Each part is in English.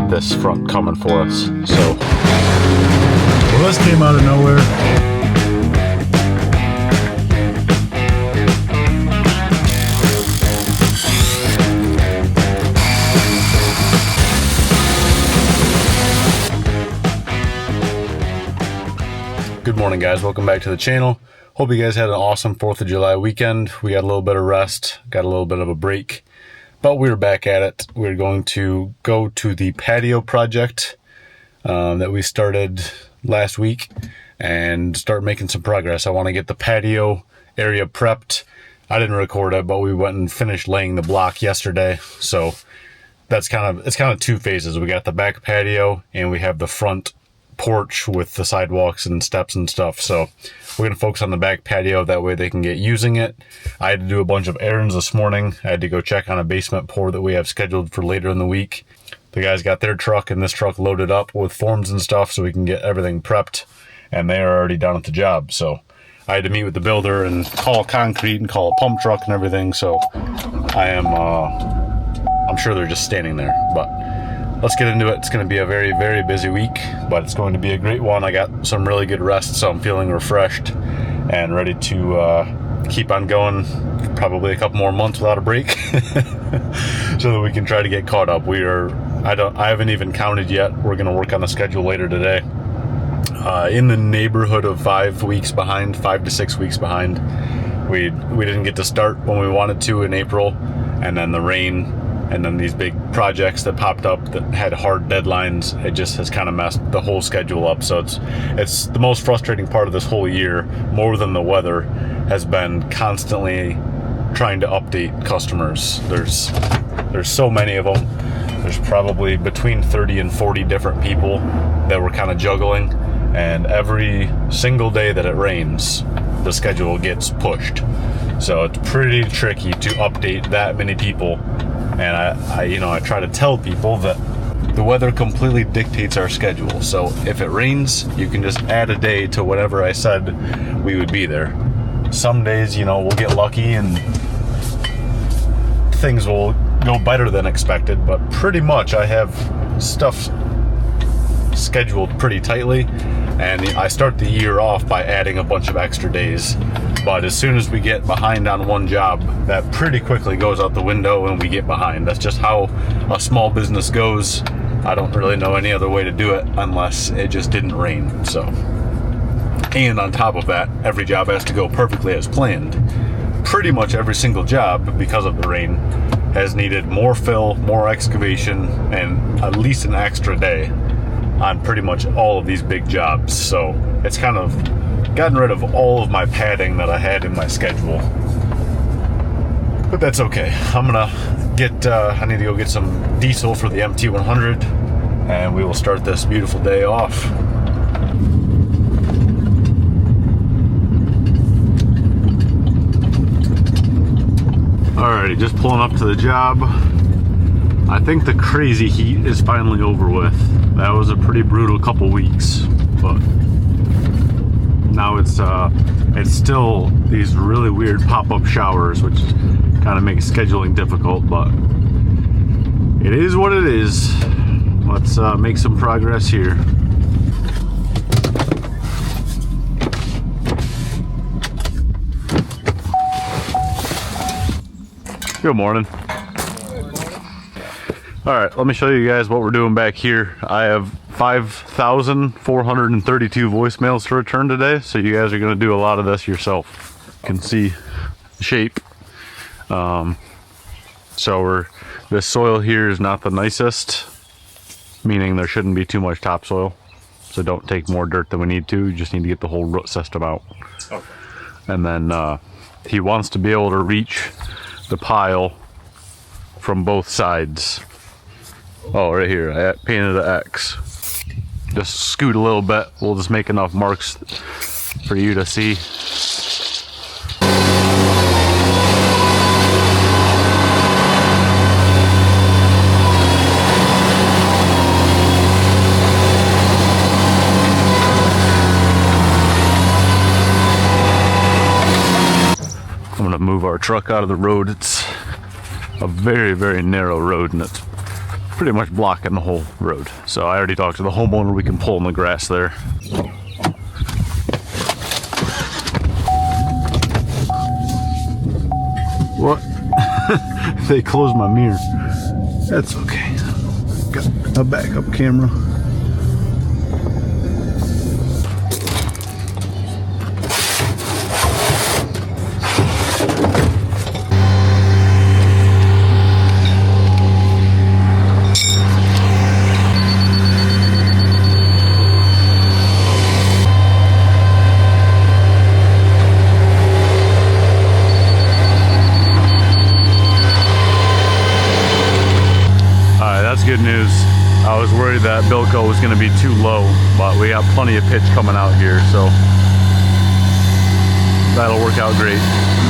got this front coming for us. So, well, this came out of nowhere. good morning, guys. Welcome back to the channel. Hope you guys had an awesome 4th of July weekend. We got a little bit of rest, got a little bit of a break, but we're back at it. We're going to go to the patio project that we started last week and start making some progress. I want to get the patio area prepped. I didn't record it, but we went and finished laying the block yesterday. So that's it's kind of two phases. We got the back patio and we have the front porch with the sidewalks and steps and stuff. So we're going to focus on the back patio. That way they can get using it. I had to do a bunch of errands this morning. I had to go check on a basement pour that we have scheduled for later in the week. The guys got their truck and this truck loaded up with forms and stuff so we can get everything prepped, and they are already done at the job. So I had to meet with the builder and call concrete and call a pump truck and everything. So I'm sure they're just standing there, but let's get into it. It's going to be a very, very busy week, but it's going to be a great one. I got some really good rest, so I'm feeling refreshed and ready to keep on going probably a couple more months without a break so that we can try to get caught up. I haven't even counted yet. We're going to work on the schedule later today. In the neighborhood of 5 to 6 weeks behind. We didn't get to start when we wanted to in April, and then the rain, and then these big projects that popped up that had hard deadlines. It just has kind of messed the whole schedule up. So it's the most frustrating part of this whole year, more than the weather, has been constantly trying to update customers. There's so many of them. There's probably between 30 and 40 different people that we're kind of juggling, and every single day that it rains, the schedule gets pushed. So it's pretty tricky to update that many people. And I try to tell people that the weather completely dictates our schedule. So if it rains, you can just add a day to whatever I said we would be there. Some days, we'll get lucky and things will go better than expected, but pretty much I have stuff scheduled pretty tightly, and I start the year off by adding a bunch of extra days. But as soon as we get behind on one job, that pretty quickly goes out the window and we get behind. That's just how a small business goes. I don't really know any other way to do it unless it just didn't rain. So, and on top of that, every job has to go perfectly as planned. Pretty much every single job, because of the rain, has needed more fill, more excavation, and at least an extra day on pretty much all of these big jobs. So it's kind of gotten rid of all of my padding that I had in my schedule, but that's okay. I need to go get some diesel for the MT100, and we will start this beautiful day off. Alrighty, just pulling up to the job. I think the crazy heat is finally over with. That was a pretty brutal couple weeks, but now it's still these really weird pop-up showers, which kind of makes scheduling difficult, but it is what it is. Let's make some progress here. Good morning. All right, let me show you guys what we're doing back here. I have 5,432 voicemails to return today, so you guys are going to do a lot of this yourself. You can see the shape. This soil here is not the nicest, meaning there shouldn't be too much topsoil. So don't take more dirt than we need to. You just need to get the whole root system out. Okay. And then he wants to be able to reach the pile from both sides. Oh, right here, I painted an X. Just scoot a little bit, we'll just make enough marks for you to see. I'm gonna move our truck out of the road. It's a very, very narrow road, and it's pretty much blocking the whole road. So I already talked to the homeowner, we can pull in the grass there. What? They closed my mirror. That's okay. Got a backup camera. That's good news. I was worried that Bilko was going to be too low, but we got plenty of pitch coming out here, so that'll work out great.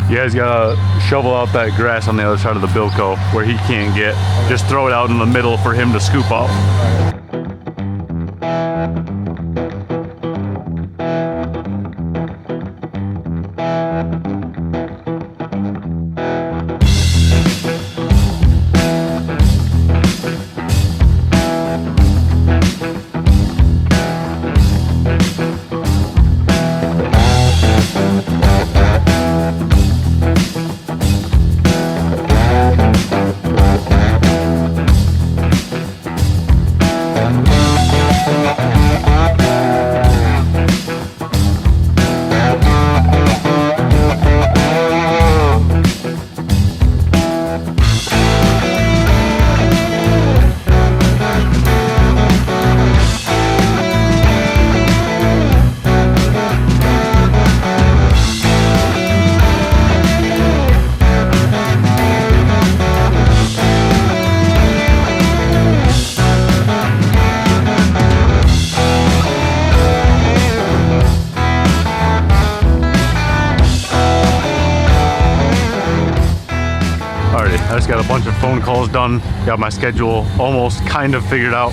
You guys gotta shovel out that grass on the other side of the Bilko where he can't get. Just throw it out in the middle for him to scoop up. I just got a bunch of phone calls done, got my schedule almost kind of figured out.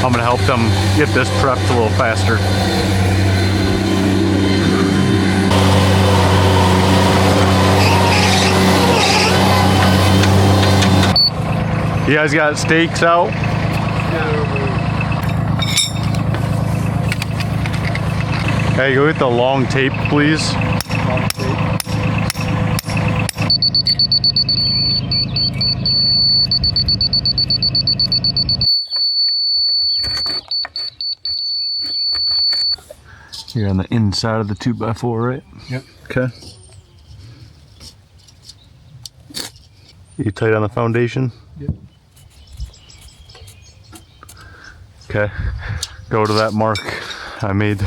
I'm gonna help them get this prepped a little faster. You guys got stakes out? Hey, go get the long tape, please. Long tape. You're on the inside of the 2x4, right? Yep. Okay. You tight on the foundation? Yep. Okay. Go to that mark I made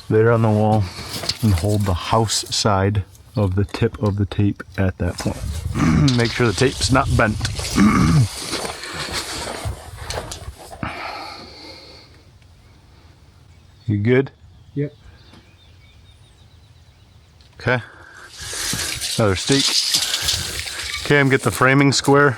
there on the wall and hold the house side of the tip of the tape at that point. Make sure the tape's not bent. You good? Yep. Okay. Another stake. Cam, get the framing square.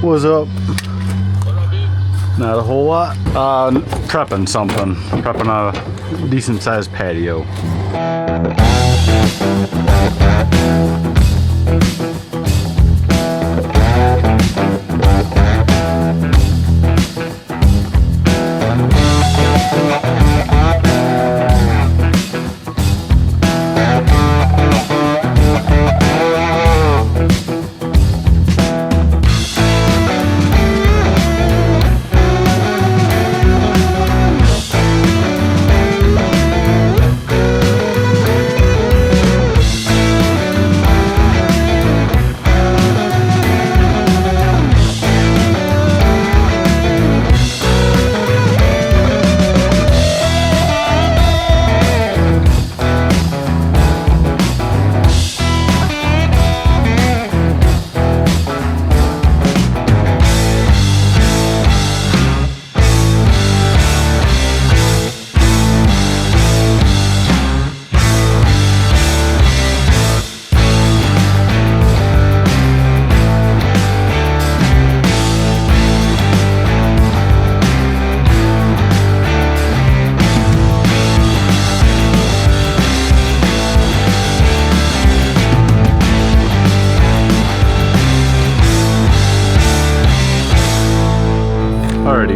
What's up? Not a whole lot. Prepping something. Prepping a decent sized patio.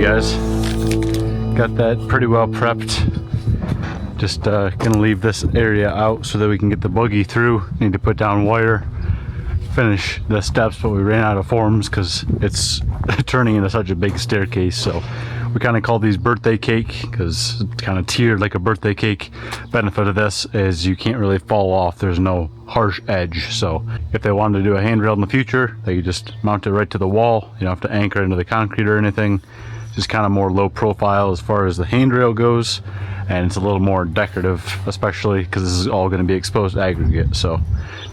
guys, got that pretty well prepped. Just gonna leave this area out so that we can get the buggy through. Need to put down wire, finish the steps, but we ran out of forms because it's turning into such a big staircase. So we kind of call these birthday cake because it's kind of tiered like a birthday cake. Benefit of this is you can't really fall off. There's no harsh edge. So if they wanted to do a handrail in the future, they could just mount it right to the wall. You don't have to anchor it into the concrete or anything. Just kind of more low profile as far as the handrail goes, and it's a little more decorative, especially because this is all going to be exposed aggregate. So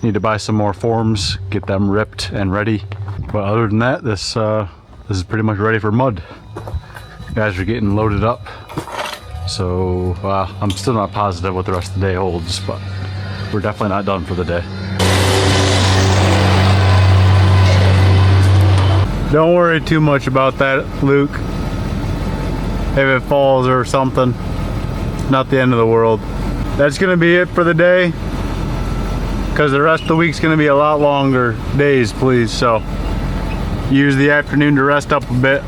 need to buy some more forms, get them ripped and ready. But other than that, this is pretty much ready for mud. Guys are getting loaded up, so I'm still not positive what the rest of the day holds, but we're definitely not done for the day. Don't worry too much about that, Luke. If it falls or something, not the end of the world. That's gonna be it for the day, because the rest of the week's gonna be a lot longer days, please. So use the afternoon to rest up a bit.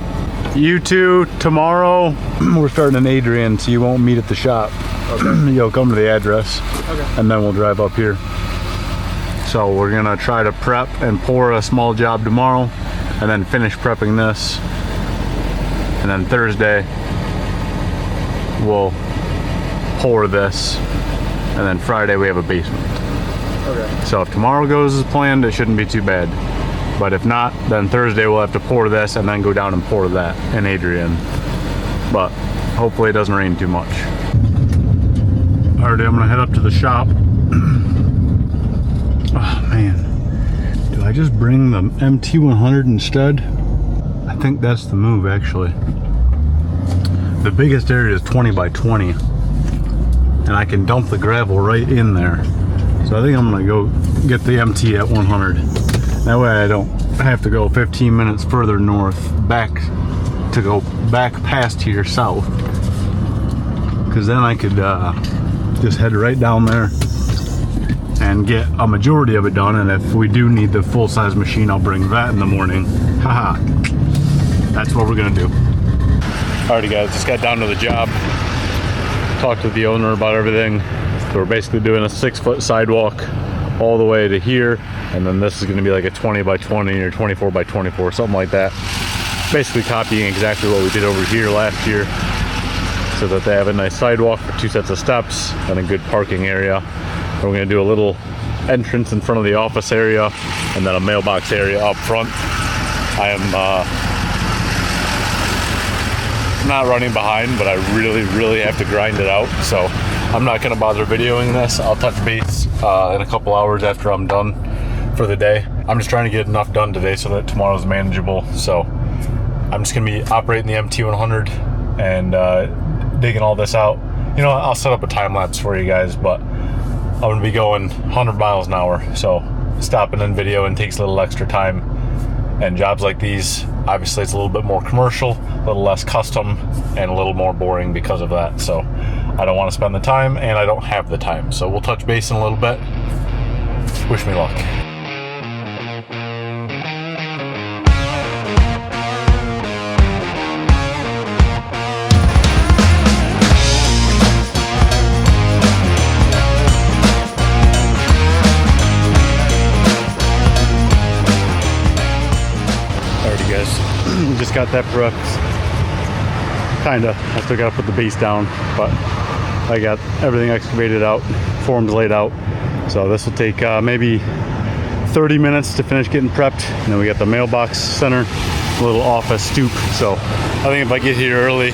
You two, tomorrow, we're starting in Adrian, so you won't meet at the shop. Okay. You'll come to the address, okay, and then we'll drive up here. So we're gonna try to prep and pour a small job tomorrow, and then finish prepping this. And then Thursday, we'll pour this, and then Friday we have a basement. Okay. So if tomorrow goes as planned, it shouldn't be too bad. But if not, then Thursday we'll have to pour this and then go down and pour that in Adrian. But hopefully it doesn't rain too much. Alrighty, I'm gonna head up to the shop. Oh man, do I just bring the MT100 instead? I think that's the move, actually. The biggest area is 20 by 20, and I can dump the gravel right in there. So I think I'm gonna go get the MT at 100. That way I don't have to go 15 minutes further north back to go back past here south, because then I could just head right down there and get a majority of it done. And if we do need the full-size machine, I'll bring that in the morning. Haha, that's what we're gonna do. Alrighty guys, just got down to the job, talked to the owner about everything. So we're basically doing a 6-foot sidewalk all the way to here, and then this is going to be like a 20 by 20 or 24 by 24, something like that. Basically copying exactly what we did over here last year, so that they have a nice sidewalk for 2 sets of steps and a good parking area. And we're going to do a little entrance in front of the office area, and then a mailbox area up front. I am not running behind, but I really have to grind it out, so I'm not going to bother videoing this. I'll touch base in a couple hours after I'm done for the day. I'm just trying to get enough done today so that tomorrow's manageable. So I'm just going to be operating the MT100 and digging all this out. You know, I'll set up a time lapse for you guys, but I'm going to be going 100 miles an hour, so stopping and videoing takes a little extra time. And jobs like these, obviously it's a little bit more commercial, a little less custom, and a little more boring because of that. So I don't want to spend the time, and I don't have the time. So we'll touch base in a little bit. Wish me luck. Just got that prepped. Kinda. I still gotta put the base down, but I got everything excavated out, forms laid out. So this will take maybe 30 minutes to finish getting prepped. And then we got the mailbox center, a little office stoop. So I think if I get here early,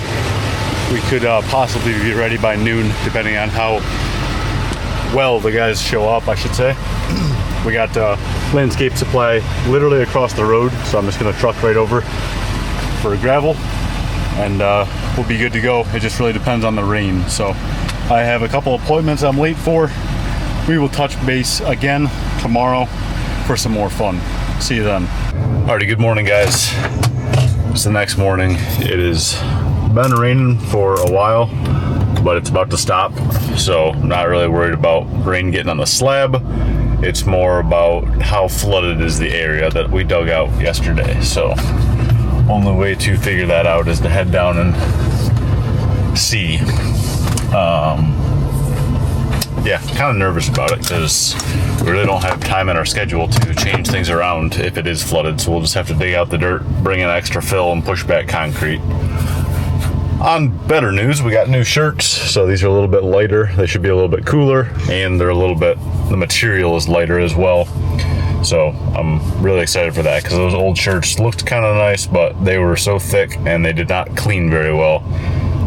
we could possibly be ready by noon, depending on how well the guys show up, I should say. We got landscape supply literally across the road, so I'm just gonna truck right over for gravel, and we'll be good to go. It just really depends on the rain. So I have a couple appointments I'm late for. We will touch base again tomorrow for some more fun. See you then. Alrighty, good morning guys. It's the next morning. It has been raining for a while, but it's about to stop, so I'm not really worried about rain getting on the slab. It's more about how flooded is the area that we dug out yesterday. So only way to figure that out is to head down and see. Yeah, kind of nervous about it because we really don't have time in our schedule to change things around if it is flooded. So we'll just have to dig out the dirt, bring in extra fill, and push back concrete. On better news, we got new shirts. So these are a little bit lighter. They should be a little bit cooler, and they're a little bit, the material is lighter as well. So I'm really excited for that because those old shirts looked kind of nice, but they were so thick and they did not clean very well.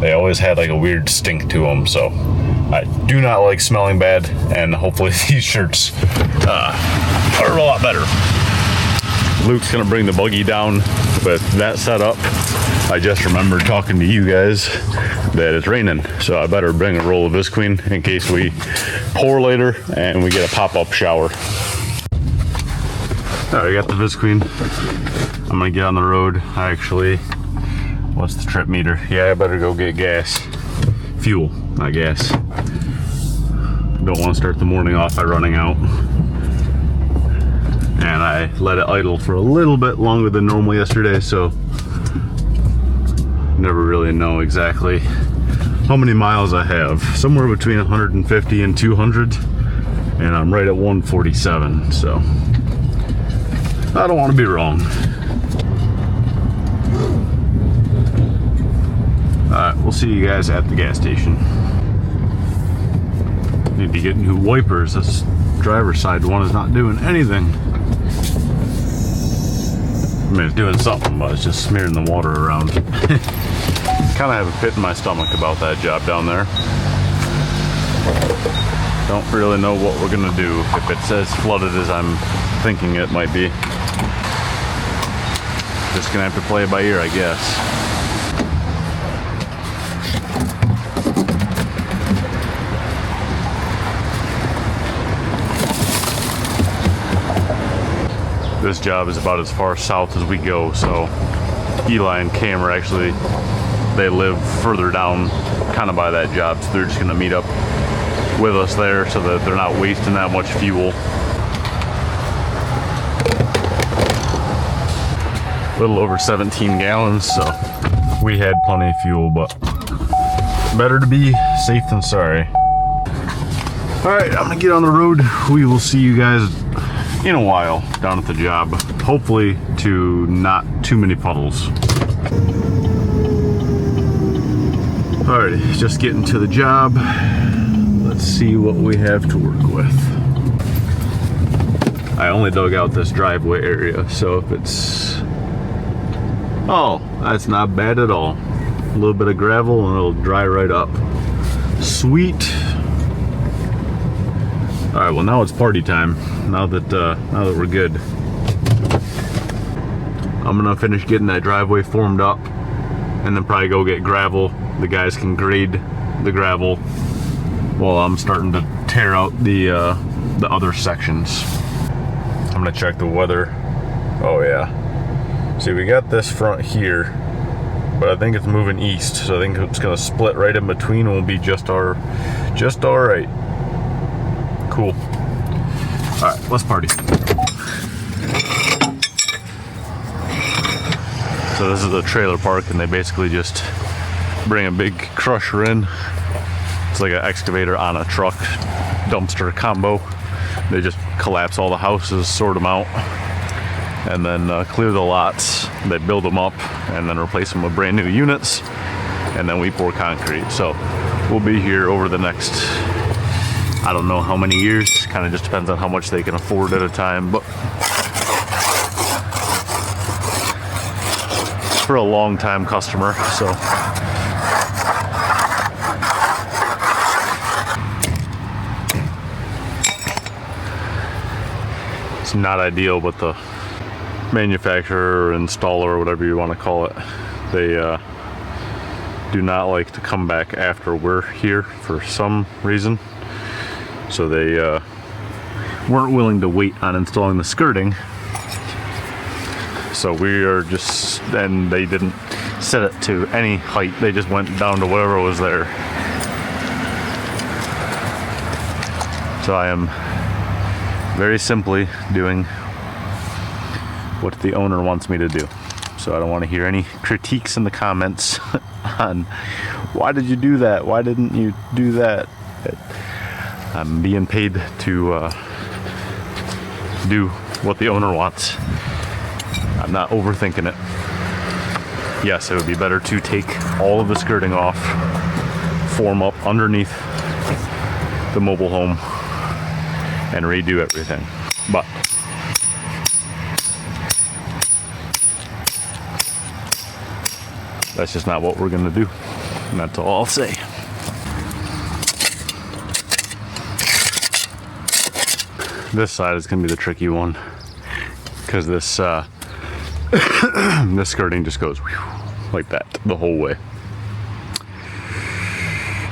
They always had like a weird stink to them. So I do not like smelling bad, and hopefully these shirts are a lot better. Luke's gonna bring the buggy down with that setup. I just remembered talking to you guys that it's raining, so I better bring a roll of Visqueen in case we pour later and we get a pop-up shower. All right, I got the Visqueen. I'm gonna get on the road. What's the trip meter? Yeah, I better go get gas. Fuel, not gas. Don't want to start the morning off by running out. And I let it idle for a little bit longer than normal yesterday, so never really know exactly how many miles I have. Somewhere between 150 and 200, and I'm right at 147, so I don't want to be wrong. Alright, we'll see you guys at the gas station. Need to get new wipers. This driver's side one is not doing anything. I mean, it's doing something, but it's just smearing the water around. Kind of have a pit in my stomach about that job down there. Don't really know what we're gonna do if it's as flooded as I'm thinking it might be. Just gonna have to play it by ear, I guess. This job is about as far south as we go, so Eli and Cam are actually, they live further down kind of by that job, so they're just gonna meet up with us there so that they're not wasting that much fuel. A little over 17 gallons, so we had plenty of fuel, but better to be safe than sorry. All right, I'm gonna get on the road. We will see you guys in a while down at the job, hopefully to not too many puddles. Alrighty, just getting to the job. Let's see what we have to work with. I only dug out this driveway area, so if it's, oh, that's not bad at all. A little bit of gravel and it'll dry right up. Sweet. All right, well now it's party time. Now that we're good, I'm gonna finish getting that driveway formed up, and then probably go get gravel. The guys can grade the gravel while I'm starting to tear out the other sections. I'm gonna check the weather. Oh yeah. See, we got this front here, but I think it's moving east, so I think it's gonna split right in between, and will be just all right. Cool. All right, let's party. So this is a trailer park, and they basically just bring a big crusher in. It's like an excavator on a truck, dumpster combo. They just collapse all the houses, sort them out, and then clear the lots. They build them up and then replace them with brand new units, and then we pour concrete. So we'll be here over the next, I don't know how many years, kind of just depends on how much they can afford at a time, but for a long time customer, so. It's not ideal, but the manufacturer or installer or whatever you want to call it, they do not like to come back after we're here for some reason. So they weren't willing to wait on installing the skirting. So we are just, and they didn't set it to any height. They just went down to whatever was there. So I am very simply doing what the owner wants me to do. so I don't want to hear any critiques in the comments on why did you do that? Why didn't you do that? I'm being paid to do what the owner wants. I'm not overthinking it. Yes, it would be better to take all of the skirting off, form up underneath the mobile home, and redo everything. But that's just not what we're gonna do. And that's all I'll say. This side is gonna be the tricky one because this this skirting just goes like that the whole way.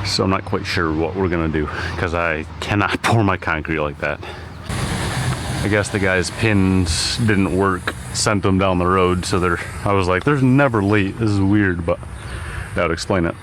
So I'm not quite sure what we're gonna do because I cannot pour my concrete like that. I guess the guy's pins didn't work, sent them down the road, so I was like, there's never late. This is weird, but that would explain it.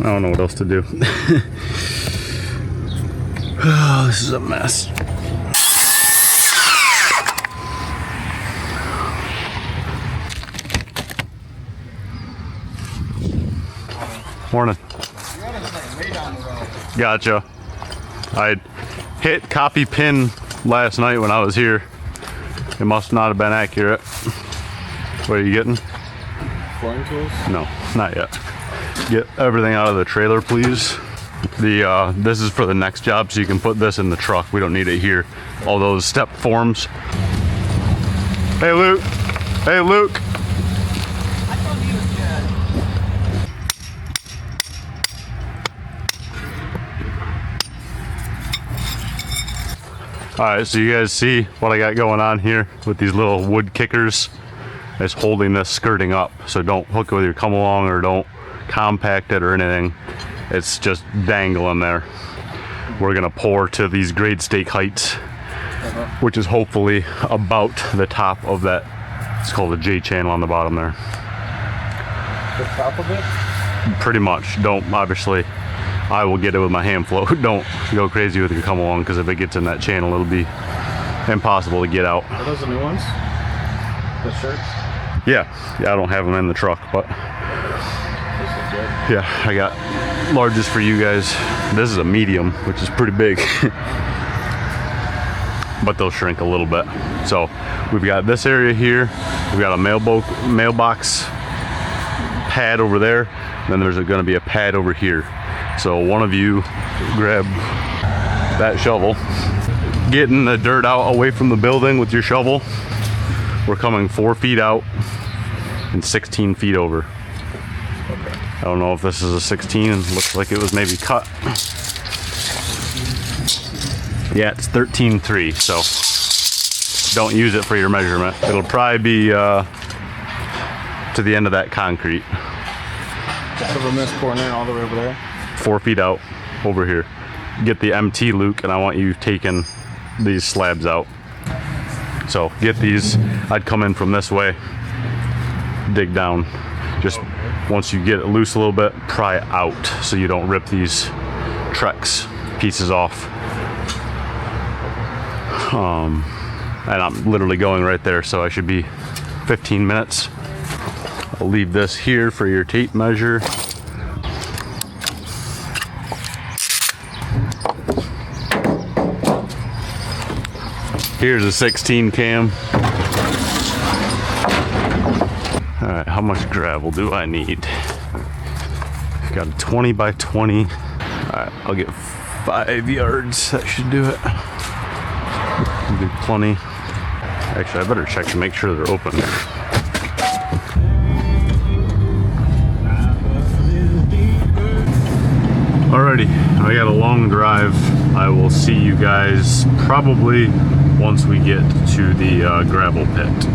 I don't know what else to do. Oh, this is a mess. Morning. Gotcha. I hit copy pin last night when I was here. It must not have been accurate. What are you getting? Flooring tools? No, not yet. Get everything out of the trailer, please. This is for the next job, so you can put this in the truck. We don't need it here. All those step forms. Hey, Luke. Hey, Luke. I thought he was good. All right, so you guys see what I got going on here with these little wood kickers. It's holding this skirting up, so don't hook it with your come along or don't compact it or anything. It's just dangling there. We're gonna pour to these grade stake heights, which is hopefully about the top of that. It's called a J channel on the bottom there. The top of it? Pretty much. Don't, obviously, I will get it with my hand flow. Don't go crazy with your come along, because if it gets in that channel, it'll be impossible to get out. Are those the new ones? The shirts? Yeah, I don't have them in the truck, but yeah, I got larges for you guys. This is a medium, which is pretty big, but they'll shrink a little bit. So we've got this area here. We've got a mailbox pad over there. Then there's going to be a pad over here. So one of you grab that shovel, getting the dirt out away from the building with your shovel. We're coming 4 feet out and 16 feet over. Okay. I don't know if this is a 16 and looks like it was maybe cut. Yeah, it's 13.3, so don't use it for your measurement. It'll probably be to the end of that concrete. Over this corner all the way over there? 4 feet out over here. Get the MT, Luke, and I want you taking these slabs out. So get these. I'd come in from this way, dig down. Just once you get it loose a little bit, pry it out so you don't rip these Trex pieces off. And I'm literally going right there, so I should be 15 minutes. I'll leave this here for your tape measure. Here's a 16 cam. All right, how much gravel do I need? Got a 20 by 20. All right, I'll get 5 yards. That should do it. Be plenty. Actually, I better check to make sure they're open. Alrighty, I got a long drive. I will see you guys probably once we get to the gravel pit.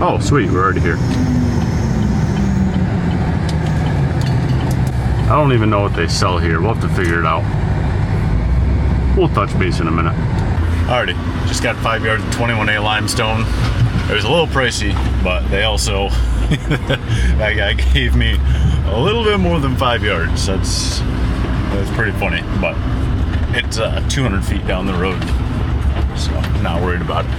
Oh, sweet, we're already here. don't even know what they sell here. We'll have to figure it out. We'll touch base in a minute. Alrighty, just got 5 yards of 21A limestone. It was a little pricey, but they also, that guy gave me a little bit more than 5 yards. That's pretty funny, but it's 200 feet down the road, so I'm not worried about it.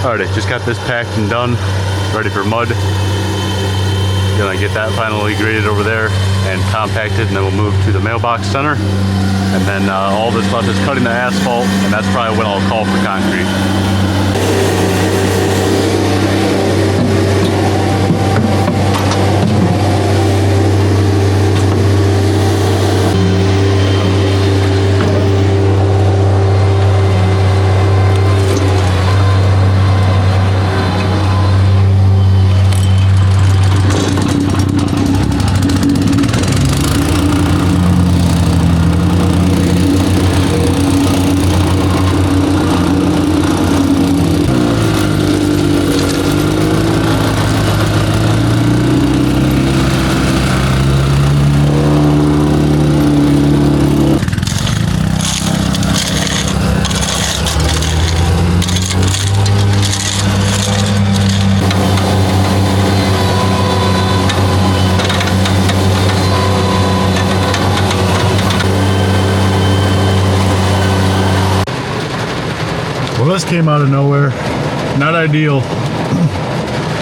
Alright, just got this packed and done, ready for mud. Gonna get that finally graded over there and compacted, and then we'll move to the mailbox center. And then all this left is cutting the asphalt, and that's probably when I'll call for concrete. Well, this came out of nowhere. Not ideal.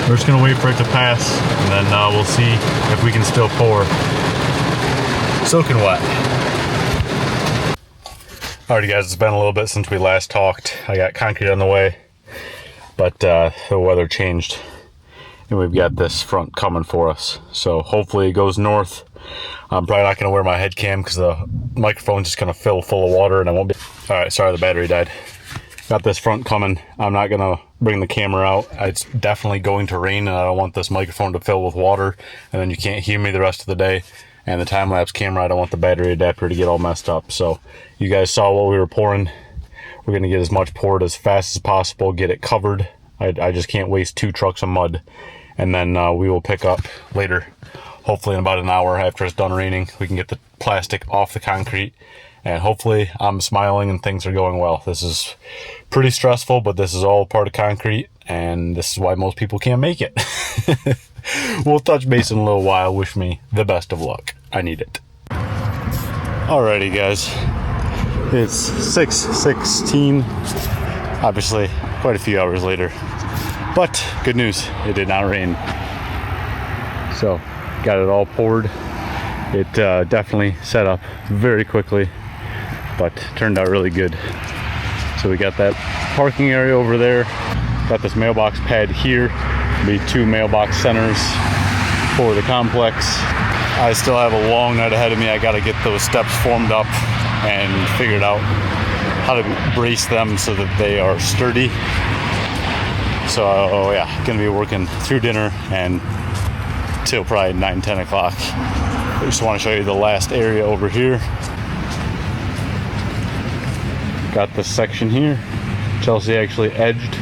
We're just gonna wait for it to pass, and then we'll see if we can still pour. Soaking wet. Alrighty guys, it's been a little bit since we last talked. I got concrete on the way, but the weather changed, and we've got this front coming for us. So hopefully it goes north. I'm probably not gonna wear my head cam because the microphone's just gonna fill full of water and I won't be. Alright, sorry the battery died. Got this front coming. I'm not gonna bring the camera out. It's definitely going to rain, and I don't want this microphone to fill with water, and then you can't hear me the rest of the day. And the time-lapse camera, I don't want the battery adapter to get all messed up. So you guys saw what we were pouring. We're gonna get as much poured as fast as possible, get it covered. I just can't waste 2 trucks of mud. And then we will pick up later, hopefully in about an hour after it's done raining. We can get the plastic off the concrete, and hopefully I'm smiling and things are going well. This is pretty stressful, but this is all part of concrete, and this is why most people can't make it. We'll touch base in a little while. Wish me the best of luck. I need it. Alrighty guys, it's 6:16. Obviously quite a few hours later, but good news, it did not rain. So got it all poured. It definitely set up very quickly, but turned out really good. So we got that parking area over there, got this mailbox pad here. Be 2 mailbox centers for the complex. I still have a long night ahead of me. I got to get those steps formed up and figured out how to brace them so that they are sturdy. So yeah, gonna be working through dinner and till probably 9-10 o'clock. I just want to show you the last area over here. Got this section here. Chelsea actually edged,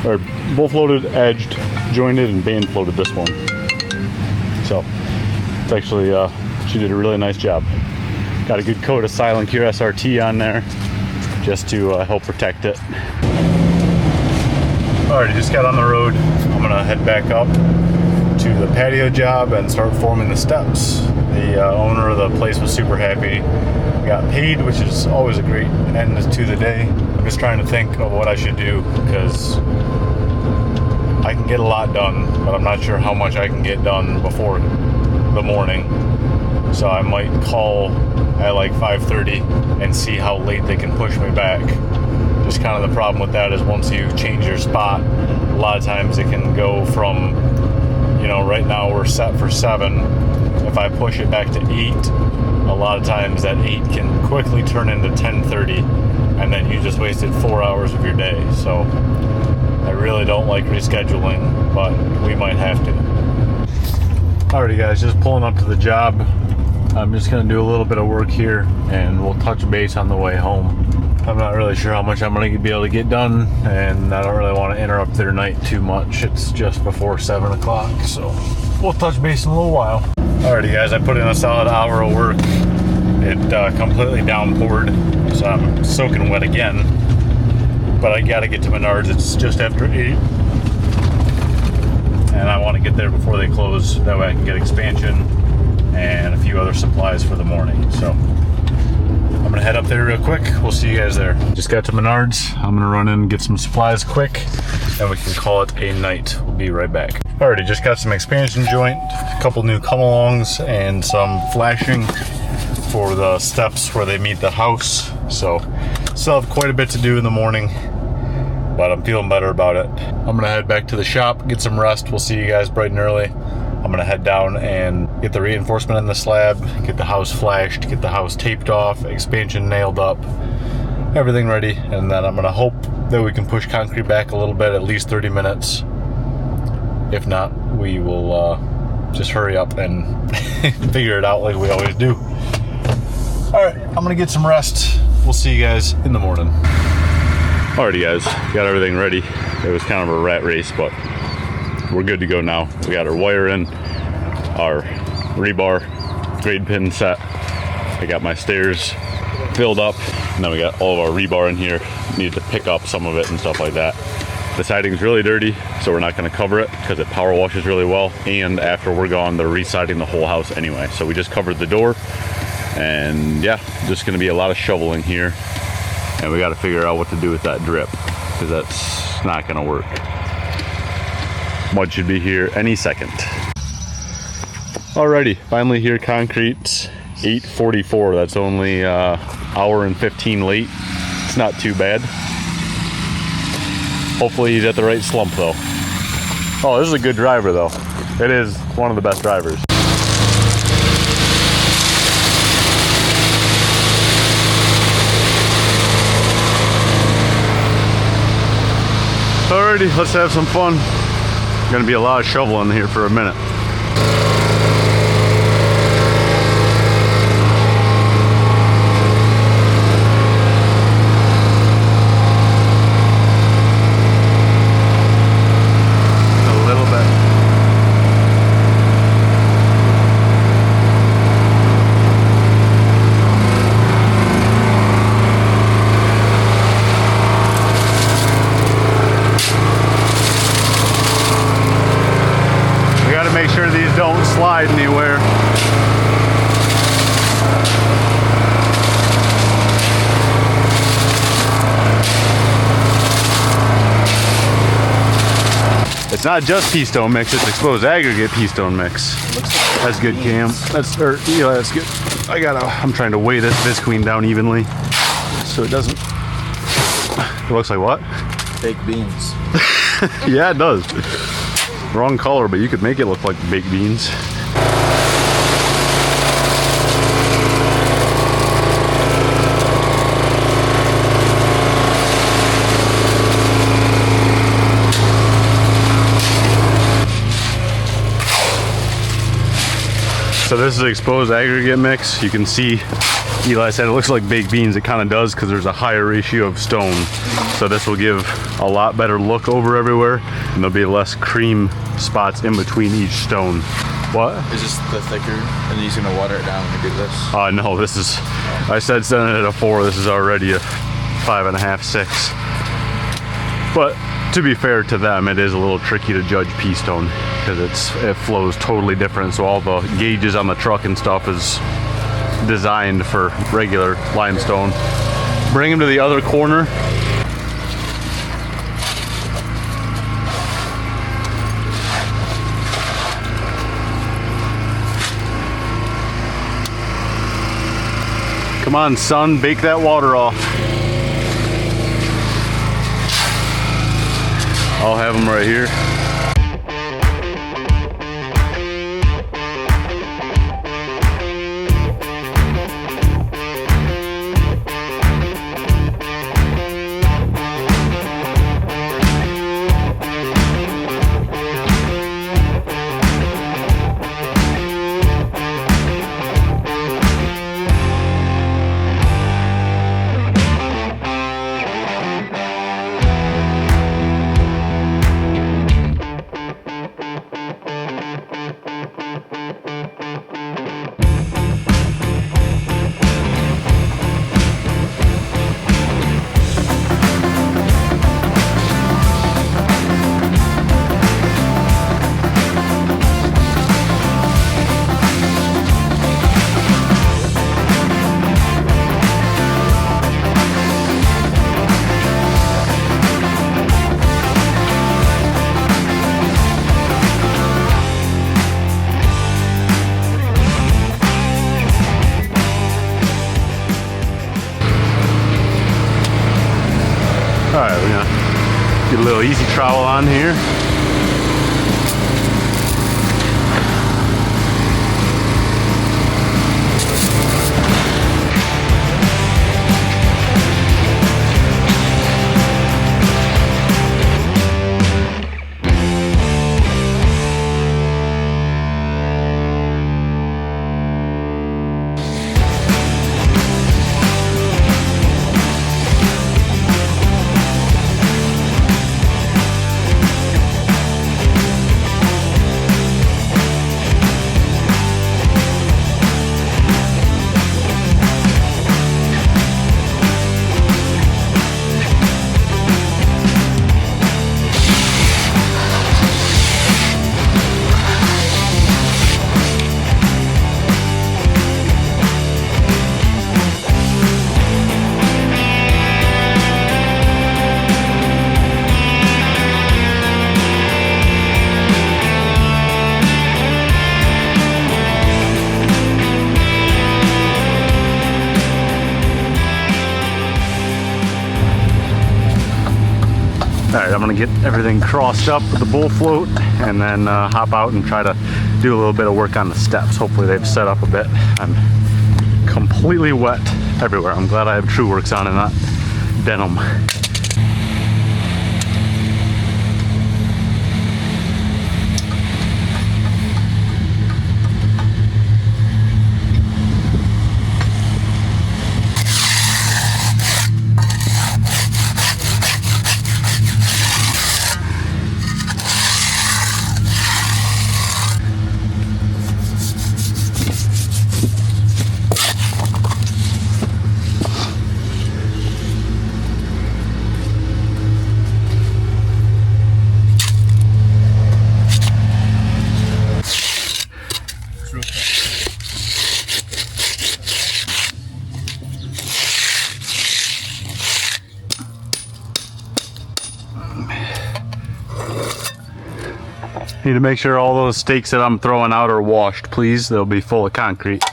or bull floated, edged, jointed, and band floated this one. So it's actually, she did a really nice job. Got a good coat of Silent Cure SRT on there just to help protect it. Alright, just got on the road. I'm gonna head back up to the patio job and start forming the steps. The owner of the place was super happy. Got paid, which is always a great end to the day. I'm just trying to think of what I should do because I can get a lot done, but I'm not sure how much I can get done before the morning. So I might call at like 5:30 and see how late they can push me back. Just kind of the problem with that is once you change your spot, a lot of times it can go from, you know, right now we're set for 7. If I push it back to 8, a lot of times that 8 can quickly turn into 10:30, and then you just wasted 4 hours of your day. So I really don't like rescheduling, but we might have to. Alrighty guys, just pulling up to the job. I'm just gonna do a little bit of work here and we'll touch base on the way home. I'm not really sure how much I'm gonna be able to get done, and I don't really want to interrupt their night too much. It's just before 7 o'clock, so we'll touch base in a little while. Alrighty guys, I put in a solid hour of work. It completely downpoured, so I'm soaking wet again. But I gotta get to Menards. It's just after 8. And I want to get there before they close. That way I can get expansion and a few other supplies for the morning. So I'm gonna head up there real quick. We'll see you guys there. Just got to Menards. I'm gonna run in and get some supplies quick, and we can call it a night. We'll be right back. Alrighty, just got some expansion joint, a couple new come-alongs, and some flashing for the steps where they meet the house. So still have quite a bit to do in the morning, but I'm feeling better about it. I'm gonna head back to the shop, get some rest. We'll see you guys bright and early. I'm gonna head down and get the reinforcement in the slab, get the house flashed, get the house taped off, expansion nailed up, everything ready, and then I'm gonna hope that we can push concrete back a little bit, at least 30 minutes. If not, we will just hurry up and figure it out like we always do. All right, I'm gonna get some rest. We'll see you guys in the morning. Alrighty guys, got everything ready. It was kind of a rat race, but we're good to go now. We got our wire in, our rebar, grade pin set. I got my stairs filled up, and then we got all of our rebar in here. Needed to pick up some of it and stuff like that. The siding's really dirty, so we're not gonna cover it because it power washes really well. And after we're gone, they're re-siding the whole house anyway. So we just covered the door, and yeah, just gonna be a lot of shoveling here. And we gotta figure out what to do with that drip, because that's not gonna work. Mud should be here any second. Alrighty, finally here, concrete, 8:44. That's only hour and 15 late. It's not too bad. Hopefully he's at the right slump though. Oh, this is a good driver though. It is one of the best drivers. Alrighty, let's have some fun. Gonna be a lot of shoveling here for a minute. Make sure these don't slide anywhere. It's not just pea stone mix, it's exposed aggregate pea stone mix. That's good, Cam. That's good. I'm trying to weigh this visqueen down evenly so it doesn't. It looks like what? Baked beans. Yeah, it does. Wrong color, but you could make it look like baked beans. So this is exposed aggregate mix. You can see Eli said it looks like baked beans. It kind of does because there's a higher ratio of stone. So this will give a lot better look over everywhere, and there'll be less cream spots in between each stone. What? Is this the thicker, and then he's gonna water it down when you do this? No, this is, I said send it at a 4. This is already a 5.5, 6. But to be fair to them, it is a little tricky to judge pea stone because it flows totally different. So all the gauges on the truck and stuff is designed for regular limestone. Bring him to the other corner. Come on, son, bake that water off. I'll have them right here. Alright, we're gonna get a little easy trowel on here. Alright, I'm gonna get everything crossed up with the bull float and then hop out and try to do a little bit of work on the steps. Hopefully they've set up a bit. I'm completely wet everywhere. I'm glad I have True Works on and not denim. Need to make sure all those stakes that I'm throwing out are washed, please. They'll be full of concrete.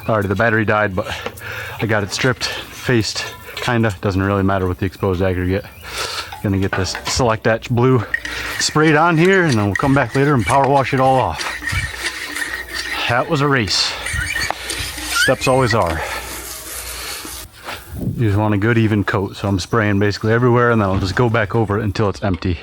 Already the battery died, but I got it stripped, faced, kinda. Doesn't really matter with the exposed aggregate. Gonna get this Select Etch blue sprayed on here, and then we'll come back later and power wash it all off. That was a race. Steps always are. You just want a good even coat, so I'm spraying basically everywhere, and then I'll just go back over it until it's empty.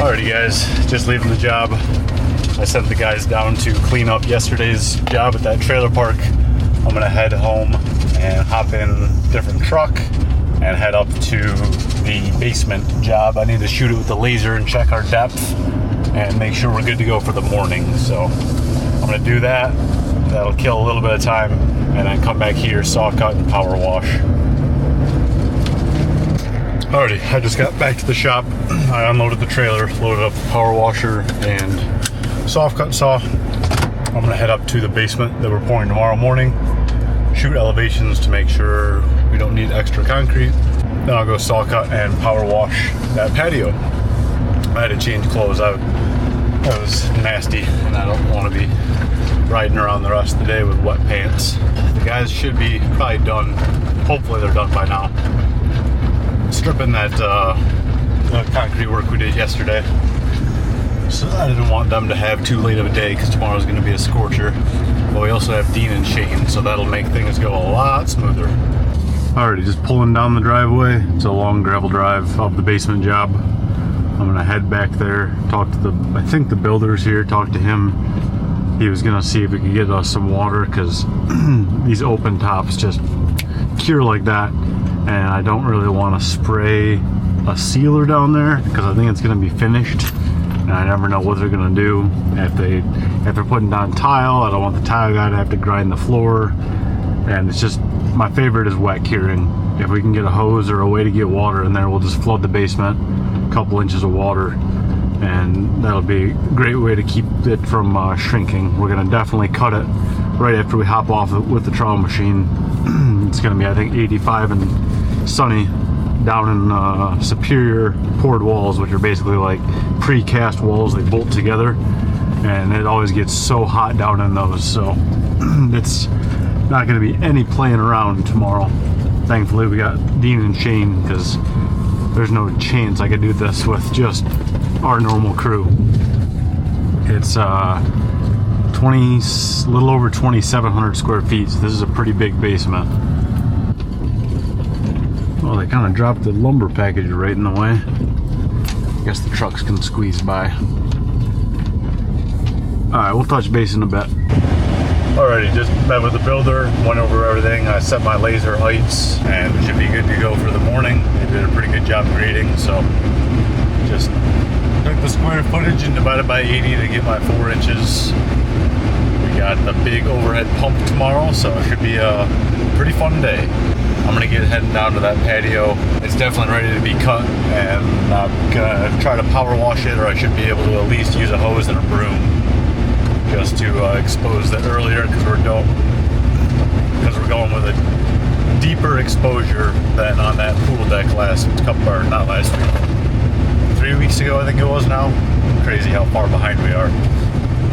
Alrighty guys, just leaving the job. I sent the guys down to clean up yesterday's job at that trailer park. I'm gonna head home and hop in a different truck and head up to the basement job. I need to shoot it with the laser and check our depth and make sure we're good to go for the morning. So I'm gonna do that. That'll kill a little bit of time, and then come back here, saw cut and power wash. Alrighty, I just got back to the shop. I unloaded the trailer, loaded up the power washer and soft cut saw. I'm gonna head up to the basement that we're pouring tomorrow morning, shoot elevations to make sure we don't need extra concrete. Then I'll go saw cut and power wash that patio. I had to change clothes. That was nasty, and I don't want to be riding around the rest of the day with wet pants. The guys should be probably done. Hopefully they're done by now. Stripping that the concrete work we did yesterday. So I didn't want them to have too late of a day because tomorrow's going to be a scorcher. But we also have Dean and Shane, so that'll make things go a lot smoother. Alrighty, just pulling down the driveway. It's a long gravel drive of the basement job. I'm gonna head back there, talk to I think the builder's here, talk to him. He was gonna see if he could get us some water, because these open tops just cure like that. And I don't really want to spray a sealer down there because I think it's gonna be finished. And I never know what they're gonna do. If they're putting down tile, I don't want the tile guy to have to grind the floor. And it's just, my favorite is wet curing. If we can get a hose or a way to get water in there, we'll just flood the basement, a couple inches of water, and that'll be a great way to keep it from shrinking. We're gonna definitely cut it right after we hop off with the trowel machine. It's gonna be, I think, 85 and sunny down in Superior poured walls, which are basically like pre-cast walls. They bolt together, and it always gets so hot down in those, so it's not going to be any playing around tomorrow. Thankfully we got Dean and Shane, because there's no chance I could do this with just our normal crew. It's a little over 2,700 square feet, so this is a pretty big basement. Well, they kind of dropped the lumber package right in the way. I guess the trucks can squeeze by. Alright, we'll touch base in a bit. Alrighty, just met with the builder, went over everything. I set my laser heights, and we should be good to go for the morning. They did a pretty good job grading, so just took the square footage and divided by 80 to get my 4 inches. We got the big overhead pump tomorrow, so it should be a pretty fun day. I'm gonna get heading down to that patio. It's definitely ready to be cut, and I'm gonna try to power wash it, or I should be able to at least use a hose and a broom just to expose that earlier, because we're going with a deeper exposure than on that pool deck not last week. 3 weeks ago, I think it was now. Crazy how far behind we are.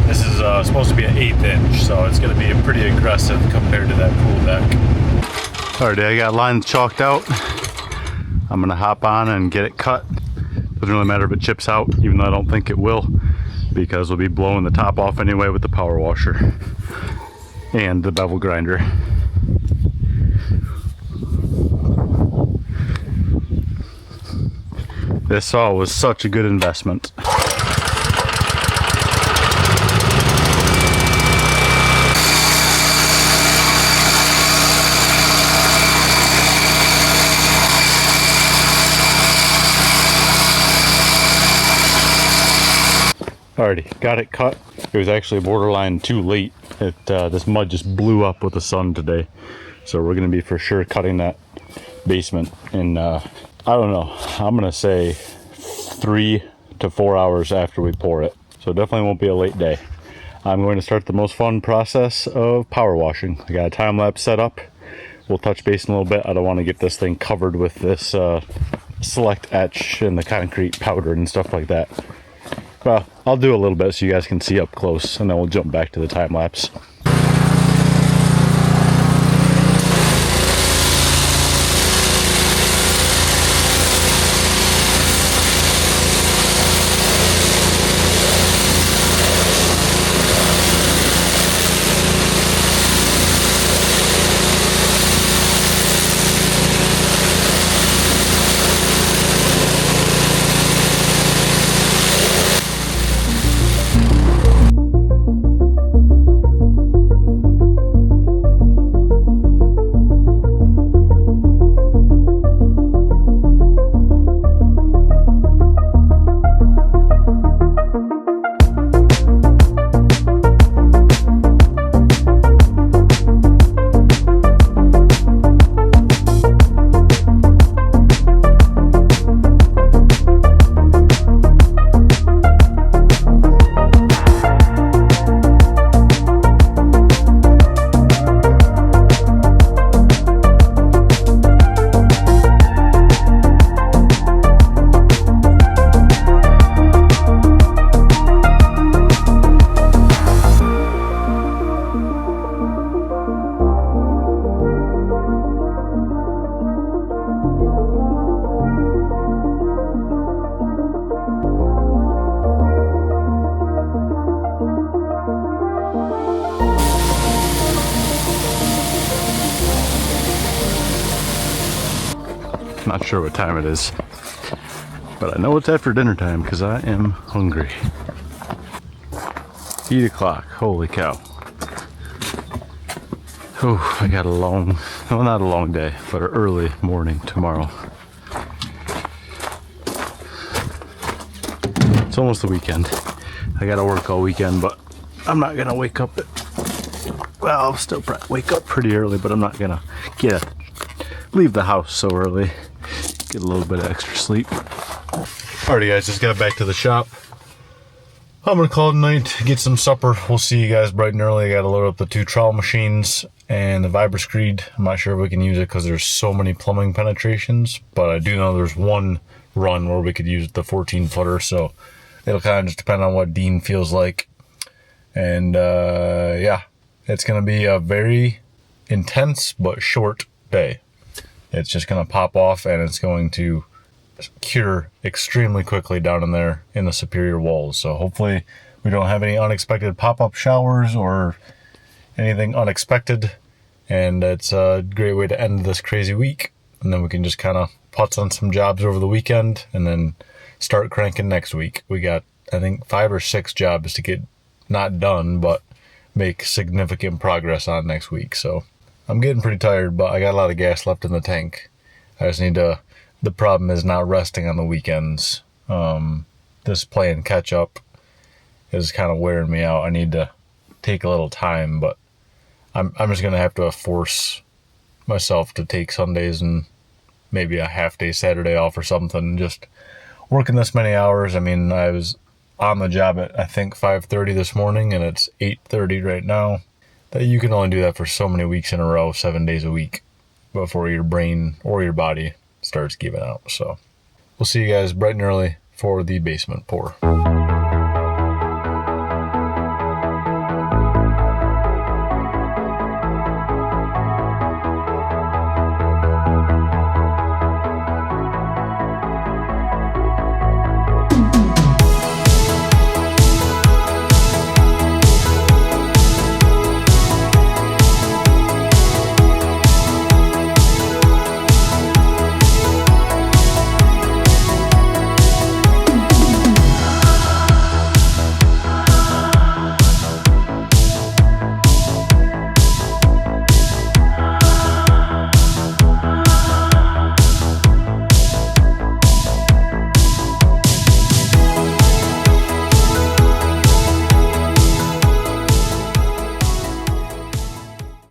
This is supposed to be an 1/8 inch, so it's gonna be pretty aggressive compared to that pool deck. Alright, I got lines chalked out. I'm gonna hop on and get it cut. Doesn't really matter if it chips out, even though I don't think it will, because we'll be blowing the top off anyway with the power washer and the bevel grinder. This saw was such a good investment. Alrighty, got it cut. It was actually borderline too late. This mud just blew up with the sun today. So we're gonna be for sure cutting that basement in, I don't know, I'm gonna say 3 to 4 hours after we pour it. So it definitely won't be a late day. I'm going to start the most fun process of power washing. I got a time lapse set up. We'll touch base in a little bit. I don't want to get this thing covered with this select etch and the concrete powder and stuff like that. Well, I'll do a little bit so you guys can see up close, and then we'll jump back to the time lapse. Not sure what time it is, but I know it's after dinner time because I am hungry. 8 o'clock, holy cow. Oh, I got a long, well, not a long day, but an early morning tomorrow. It's almost the weekend. I gotta work all weekend, but I'm not gonna wake up well, I'll still wake up pretty early, but I'm not gonna leave the house so early. Get a little bit of extra sleep. Alrighty guys, just got back to the shop. I'm gonna call it a night, get some supper. We'll see you guys bright and early. I gotta load up the 2 trowel machines and the Vibra-Screed. I'm not sure if we can use it because there's so many plumbing penetrations, but I do know there's one run where we could use the 14 footer, so it'll kind of just depend on what Dean feels like. And yeah, it's gonna be a very intense but short day. It's just going to pop off and it's going to cure extremely quickly down in there in the superior walls. So hopefully we don't have any unexpected pop-up showers or anything unexpected. And it's a great way to end this crazy week. And then we can just kind of putz on some jobs over the weekend and then start cranking next week. We got, I think, 5 or 6 jobs to get not done, but make significant progress on next week. So I'm getting pretty tired, but I got a lot of gas left in the tank. I just need to, the problem is not resting on the weekends. This playing catch up is kind of wearing me out. I need to take a little time, but I'm just going to have to force myself to take Sundays and maybe a half day Saturday off or something. Just working this many hours. I mean, I was on the job at, I think, 5:30 this morning and it's 8:30 right now. That you can only do that for so many weeks in a row, 7 days a week, before your brain or your body starts giving out. So we'll see you guys bright and early for the basement pour.